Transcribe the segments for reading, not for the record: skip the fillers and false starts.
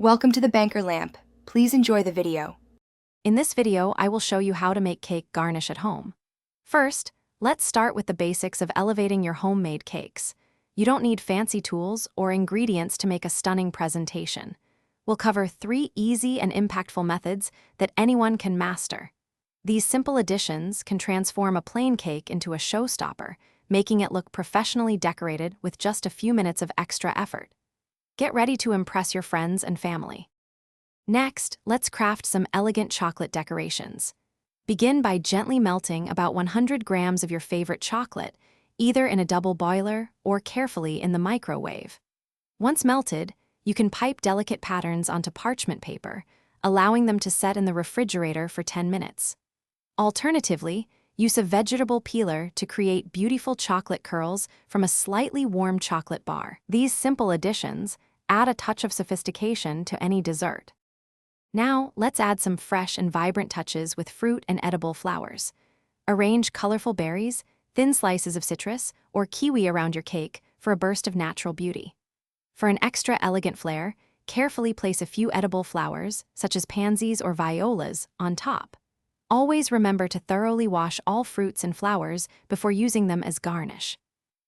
Welcome to the Banker Lamp. Please enjoy the video. In this video, I will show you how to make cake garnish at home. First, let's start with the basics of elevating your homemade cakes. You don't need fancy tools or ingredients to make a stunning presentation. We'll cover 3 easy and impactful methods that anyone can master. These simple additions can transform a plain cake into a showstopper, making it look professionally decorated with just a few minutes of extra effort. Get ready to impress your friends and family. Next, let's craft some elegant chocolate decorations. Begin by gently melting about 100 grams of your favorite chocolate, either in a double boiler or carefully in the microwave. Once melted, you can pipe delicate patterns onto parchment paper, allowing them to set in the refrigerator for 10 minutes. Alternatively, use a vegetable peeler to create beautiful chocolate curls from a slightly warm chocolate bar. These simple additions add a touch of sophistication to any dessert. Now, let's add some fresh and vibrant touches with fruit and edible flowers. Arrange colorful berries, thin slices of citrus, or kiwi around your cake for a burst of natural beauty. For an extra elegant flair, carefully place a few edible flowers, such as pansies or violas, on top. Always remember to thoroughly wash all fruits and flowers before using them as garnish.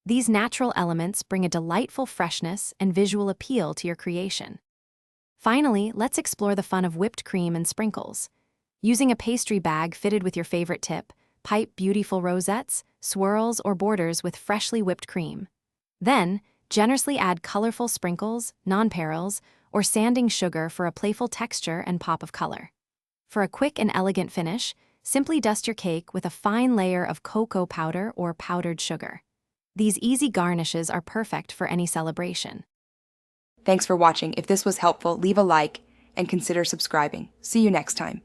These natural elements bring a delightful freshness and visual appeal to your creation. Finally, let's explore the fun of whipped cream and sprinkles. Using a pastry bag fitted with your favorite tip, pipe beautiful rosettes, swirls, or borders with freshly whipped cream. Then, generously add colorful sprinkles, nonpareils, or sanding sugar for a playful texture and pop of color. For a quick and elegant finish, simply dust your cake with a fine layer of cocoa powder or powdered sugar. These easy garnishes are perfect for any celebration. Thanks for watching. If this was helpful, leave a like and consider subscribing. See you next time.